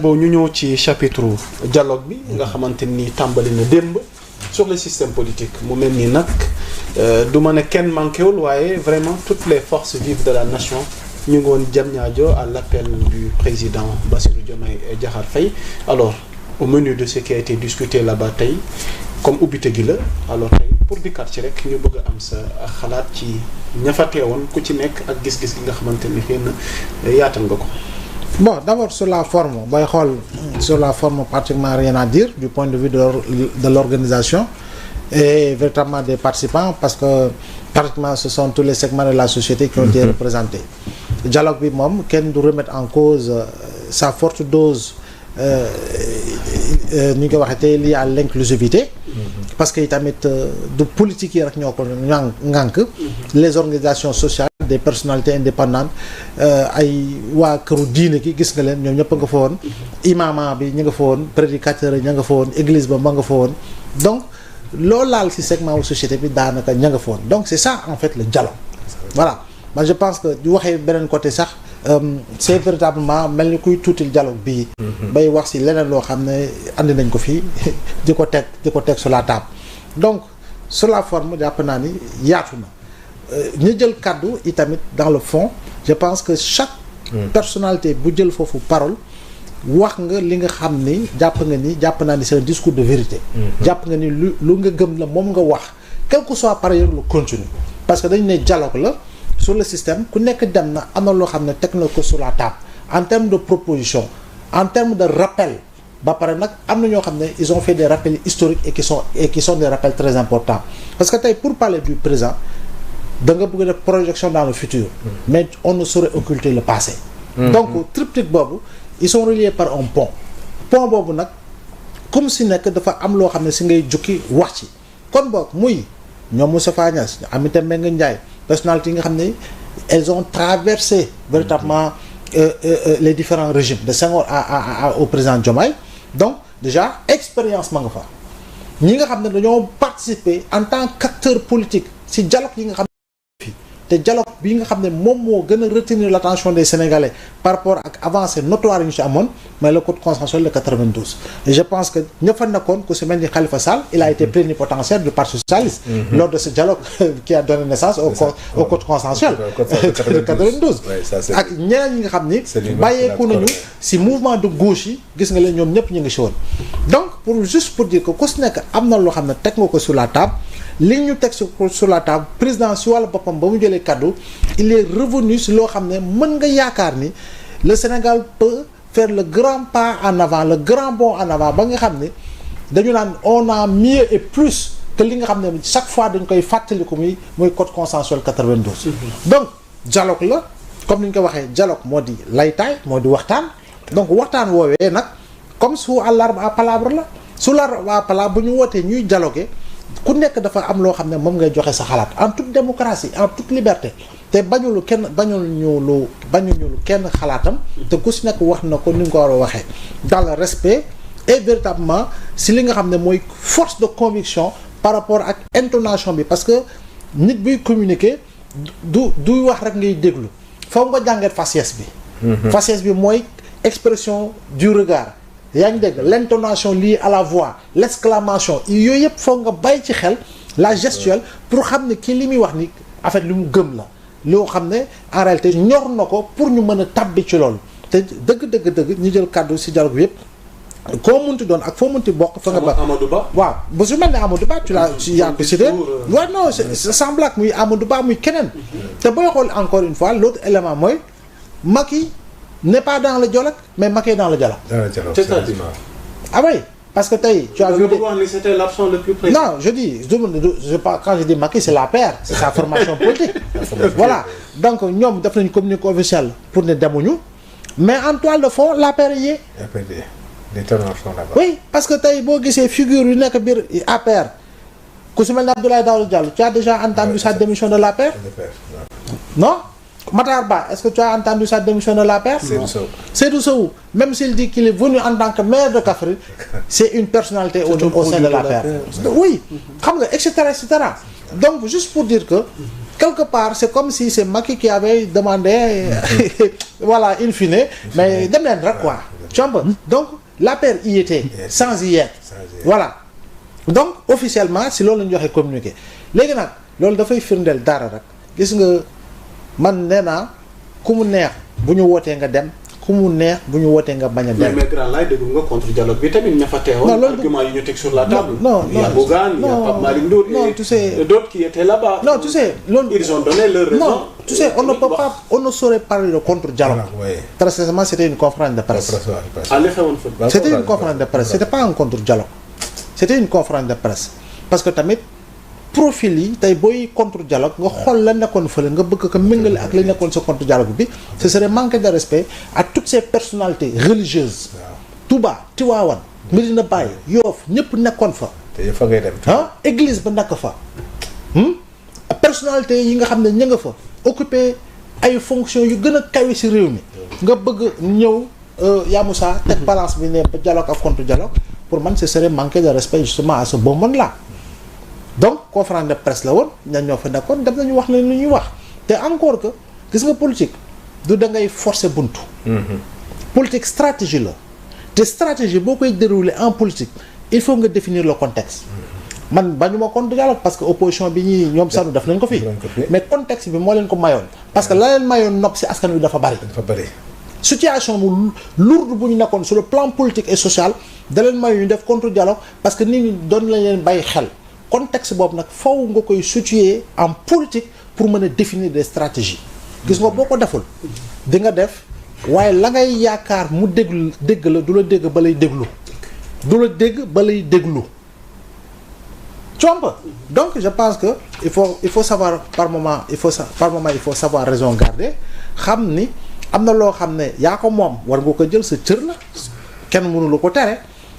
bon ñu ñëw ci chapitre dialogue bi nga xamante ni tàmbali na démb sur le système politique mu mel ni nag du ma ne kenn manqué wul waaye vraiment toutes les forces vives de la nation ñu ngi woon Diamniadio à l'appel du président Bassirou Diomaye Diakhar Faye. Alors au menu de ce qui a été discuté là-bas tey comme ubbite gi la alors tey pour dikkaat ci rek ñu bëgg a am sa xalaat ci ña fa teewoon ku ci nekk ak gis-gis gi nga xamante ni xëy na yaatal nga ko. Bon, d'abord sur la forme, sur la forme pratiquement rien à dire du point de vue de l'organisation et véritablement des participants parce que pratiquement ce sont tous les segments de la société qui ont été représentés. Le dialogue bi moom kenn du remettre en cause sa forte dose ni nga ko waxee tey liée à l'inclusivité parce que tamit du politique yi rek ñoo ko ngànk les organisations sociales des personnalités indépendantes ay waa këru diine gi gis nga leen ñoom ñëpp nga fa woon imama bi ñu nga fa woon prédicateur yi ña nga fa woon église ba ma nga fa woon donc loolu laal ci segment wu société bi daanaka ña nga fa woon donc c'est ça en fait le dialogue voilà moi je pense que du waxee beneen côté sax c'est véritablement mel ni kuy tuutil dialogue bii bay wax ci leneen loo xam ne andi nañ ko fii di ko teg sur la table donc sur la forme jàpp naa ni yaatu na ñu jël kaddu itamit dans le fond je pense que chaque personnalité bu jël foofu parole wax nga li nga xam ni jàpp naa ni c'est un discours de vérité jàpp nga ni lu nga gëm la moom nga wax quel que soit par ailleurs le contenu parce que dañu ne dialogue la sur le système ku nekk dem na am na loo xam ne teg na ko sur la table en termes de proposition en termes de rappel ba pare nag am na ñoo xam ne ils ont fait des rappels historiques et qui sont des rappels très importants parce que tey pour parler du présent da nga bëgg def projection dans le futur mais on ne saurait occulter le passé donc triptyque boobu ils sont reliés par un pont boobu nag comme si nekk dafa am loo xam ne si ngay jukki wax ci kon boog muy ñoom Moustapha Niasse Aminata Mbengue Ndiaye personnalités yi nga xam ne elles ont traversé véritablement les différents régimes de Senghor au président Diomaye donc déjà expérience ma nga fa ñi nga xam ne dañoo participer en tant qu'acteur politique ci dialogue yi nga xam te dialogue bi nga xam ne moom moo gën a retenir l'attention des Sénégalais par rapport ak avancée notoire yi ñu ci amoon mais le code consensuel de 92 et je pense que ña fa nekkoon ku si mel ni Khalifa Sall il a été plénipotentiaire du Parti socialiste lors de ce dialogue qui a donné naissance au code consensuel de 92 ak ñeneen ñi nga xam ni bàyyeeku nañu si mouvement de gauche yi gis nga leen ñoom ñëpp ñu ngi ci woon donc pour dire que ku si nekk am na loo xam ne teg nga ko sur la table li ñu teg sur la table président si wàllu boppam ba mu jëlee kaddu il est revenu si loo xam ne mën nga yaakaar ni le Sénégal peut faire le grand pas en avant le grand bond en avant ba nga xam ne dañu naan on a mieux et plus que li nga xam ne chaque fois dañ koy fàttaliku muy code consensuel 92. donc dialogue la comme ni ñu ko waxee dialogue moo di laytaay moo di waxtaan donc waxtaan woowee nag comme su à l'arbre à palabre la su l'arbre à palabre bu ñu wootee ñuy dialoguer ku nekk dafa am loo xam ne moom ngay joxe sa xalaat en toute démocratie en toute liberté te bañulu kenn xalaatam te ku si nekk wax na ko ni nga ko war a waxee dans le respect et véritablement si li nga xam ne mooy force de conviction par rapport ak intonation bi parce que nit buy communiquer du wax rek ngay déglu foog nga jàngat faciès bi faciès bi mooy expression du regard yaa ngi dégg l'intonation liée à la voix l'exclamation yooyu yëpp foog nga bàyyi ci xel la gestuelle pour xam ne kii li muy wax ni en fait li mu gëm la loo xam ne en réalité ñor na ko pour ñu mën a tabbi ci loolu te dëgg ñu jël kàddu ci dialogue bi yëpp koo munti doon ak foo munti bokk fa nga ba Amadou Ba waaw ba su mel ne Amadou Ba tu l'as yaa ko cité waaw non c'est sans blague muy Amadou Ba muy keneen te booy xool encore une fois l'autre élément mooy Macky n'est pas dans le dialogue mais Macky est dans le dialogue. Ah oui parce que tey tu as vu c'était l'absent le plus présent. Non je pas quand je dis Macky c'est l'APR c'est sa formation politique. Voilà donc ñoom def nañu communiqué officiel pour ne demuñu mais en toile de fond l'APR y est. Les tenants sont là-bas. Oui parce que tey boo gisee figure yu nekk biir APR ku si mel ne Abdoulaye Daouda Diallo tu as déjà entendu sa démission de l'APR. Non. Matar Ba, est-ce que tu as entendu sa démission de l'APR? Seydou Sow, même s'il dit qu'il est venu en tant que maire de Kaffrine, c'est une personnalité au sein de l'APR. Oui, etc., etc. Donc, juste pour dire que, quelque part, c'est comme si c'est Macky qui avait demandé, voilà, in fine, mais dem leen rek quoi. tu vois donc l'APR y était sans y être voilà donc officiellement si loolu la ñu waxee communiqué léegi nag loolu dafay firndeel dara rek gis nga man nee naa ku mu neex bu ñu wootee nga dem ku mu neex bu ñu wootee nga bañ a dem. mais grand laay déglu nga contre dialogue bi tamit ña fa teewoon. non loolu argument yi ñu teg sur la table. non il y a Bougane, il y a Pape Malick Ndour non tu sais d'autres qui étaient là-bas. non tu sais loolu ils ont donné leur raison. non tu sais on ne peut pas on ne saurait parler de contre dialogue. très sincèrement c'était une conférence de presse. li xewoon fa. c'était une conférence de presse c'était pas un contre dialogue. c'était une conférence de presse parce que tamit profil yi tey booy contre dialogue nga xool la nekkoon fële nga bëgg ko méngale ak la nekkoon sa contre dialogue bi ce serait manquer de respect à toutes ces personnalités religieuses. Touba Tivaouane Medina Baye Yoff ñëpp nekkoon fa. te fa ngay dem. église ba nekk fa. personnalité yi nga xam ne ña nga fa occuper ay fonctions yu gën a kawe ci réew mi. nga bëgg ñëw yaa Moussa teg balance bi ne dialogue ak contre dialogue pour man ce serait manquer de respect justement à ce moment-là. donc conférence de presse la woon ñan ñoo fa nekkoon dem nañu wax ne lu ñuy wax te encore que gis nga politique du da ngay forcer buntu. politique stratégie la te stratégie boo koy dérouler en politique il faut nga définir le contexte. man bañu ma contre dialogue parce que opposition bi ñuy ñoom sanu def nañ ko fi. mais contexte bi moo leen ko mayoon. parce que la leen mayoon nopp ci askan wi dafa bari. situation bu lourde bu ñu nekkoon sur le plan politique et social da leen mayoon ñu def contre dialogue parce que nit ñi doon lañ leen bàyyi xel. contexte boobu nag faw nga koy situer en politique pour mën a définir des stratégies gis nga boo ko deful di nga def waaye la ngay yaakaar mu dégg la du la dégg ba lay déglu tu vois donc je pense que il faut savoir par moment il faut savoir raison garder xam ni am na loo xam ne yaa ko moom war nga ko jël sa cër la kenn mënu la ko tere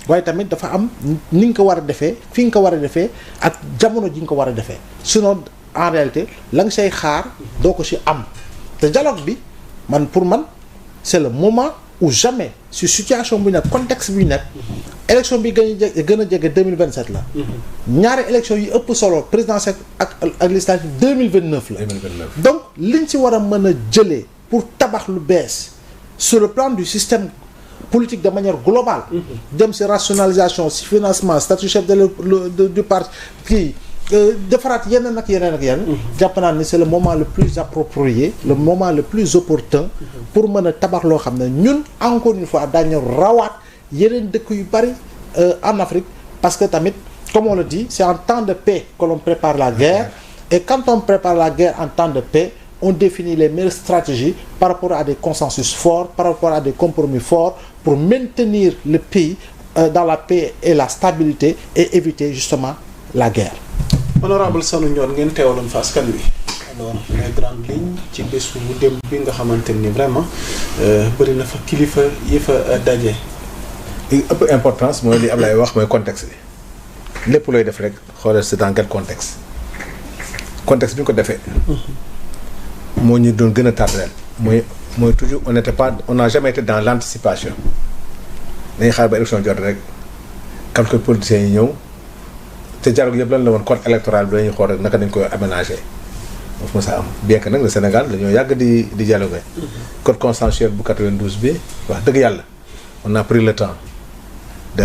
waaye tamit dafa am ni nga ko war a defee fi nga ko war a defee ak jamono ji nga ko war a defee sinon en réalité la nga say xaar doo ko ci am te dialogue bi pour man c'est le moment ou jamais si situation bu nekk contexte bi nekk élection bi gën a jege 2027 la ñaari élection yi ëpp solo présidentielle ak législative 2029 la donc liñ ci war a mën a jëlee pour tabax lu bees sur le plan du système politique de manière globale dem ci rationalisation ci financement statut chef du parti kii defaraat yeneen ak yeneen jàpp naa ni c'est le moment le plus approprié le moment le plus opportun pour mën a tabax loo xam ne ñun encore une fois daañu rawaat yeneen dëkk yu bari en Afrique parce que tamit comme on le dit c'est en temps de paix que l'on prépare la guerre et quand on prépare la guerre en temps de paix on définit les meilleures stratégies par rapport à des consensus forts par rapport à des compromis forts pour maintenir le pays dans la paix et la stabilité et éviter justement la guerre. Honorable Sanu Ndione ngeen teewaloon fa askan wi alors les grandes lignes ci bésu bu dem bi nga xamante ni vraiment bëri na fa kilifa yi fa daje. li ëpp importance mooy li Ablaye wax mooy contexte bi lépp looy def rek xoolal c'est dans quel contexte bi ñu ko defee. moo ñu doon gën a tardeel mooy toujours on n'a jamais été dans l'anticipation dañuy xaar ba élection jot rek quelques politiciens yi ñëw te dialogue yëpp lan la woon code électoral bi dañuy xool rek naka dañ koy aménager foofu ma sa am bien que nag le Sénégal dañoo yàgg di dialoguer code consensuel bu 92 bi wax dëgg yàlla on a pris le temps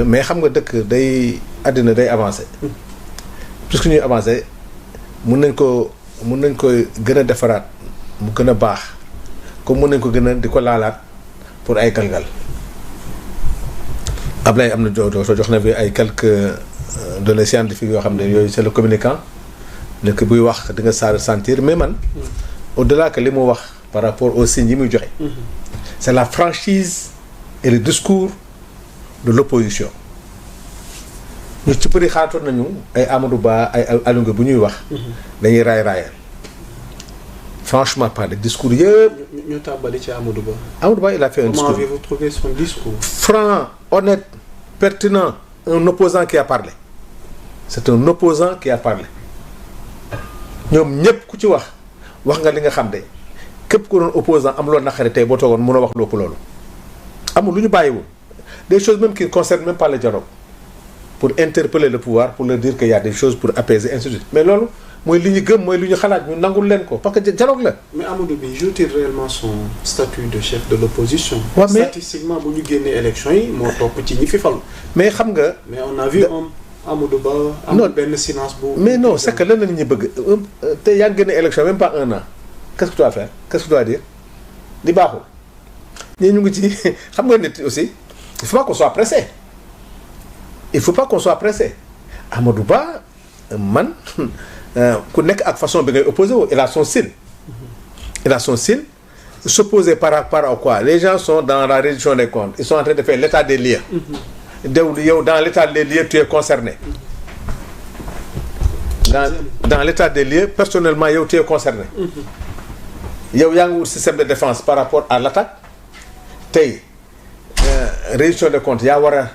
mais xam nga dëkk àddina day avancer puisque ñuy avancer mun nañ ko gën a defaraat mu gën a baax comme mën nañ ko gën a di ko laalaat pour ay galgal Ablaye am na jox na fi ay quelques données scientifiques yoo xam ne yooyu c'est le communicant nekk buy wax di nga sentir mais man au-delà que li mu wax par rapport aux signes yi muy joxe c'est la franchise et le discours de l'opposition ñu ci bëri xaatoon nañu ay Amadou Ba ay Aliou Ngouille bu ñuy wax dañuy raayal franchement pas le discours yëpp. ñu tàmbali ci Amadou Ba. Amadou Ba il a fait un discours. Comment avez-vous trouvé son discours? Franc, honnête, pertinent, un opposant qui a parlé. C'est un opposant qui a parlé. ñoom ñëpp ku ci wax nga li nga xam de képp ku doon opposant am loolu naqari tey boo toogoon mën a wax lu ëpp loolu. amul lu ñu bàyyiwul des choses même qui ne concernent même pas le dialogue pour interpeller le pouvoir pour leur dire qu'il y a des choses pour apaiser ainsi de suite mais loolu mooy li ñu gëm mooy li ñu xalaat ñu nangul leen ko parce que dialogue la. mais Amadou Bi joue-t-il réellement son statut de chef de l'opposition? Ouais, mais statistiquement bu ñu génnee élection yi moo topp ci ñi fi falu. mais xam nga. mais on a vu Amadou Ba. amul benn silence bu. mais non c'est que lan la nit ñi bëgg te yaa ngi génne élection même pas 1 an qu'est-ce que tu vas faire qu'est-ce que tu vas dire li baaxul ñii ñu ngi ci xam nga nit aussi il faut pas qu'on soit pressé il faut pas qu'on soit pressé Amadou Ba man ku nekk ak façon bi ngay opposé wu il a son style il a son style s'opposer par rapport à quoi les gens sont dans la reddition des comptes ils sont en train de faire l'état des lieux yow dans l'état des lieux tu es concerné dans l'état des lieux personnellement yow tu es concerné yow yaa ngi wut système de défense par rapport à l'attaque tey reddition des comptes yaa war a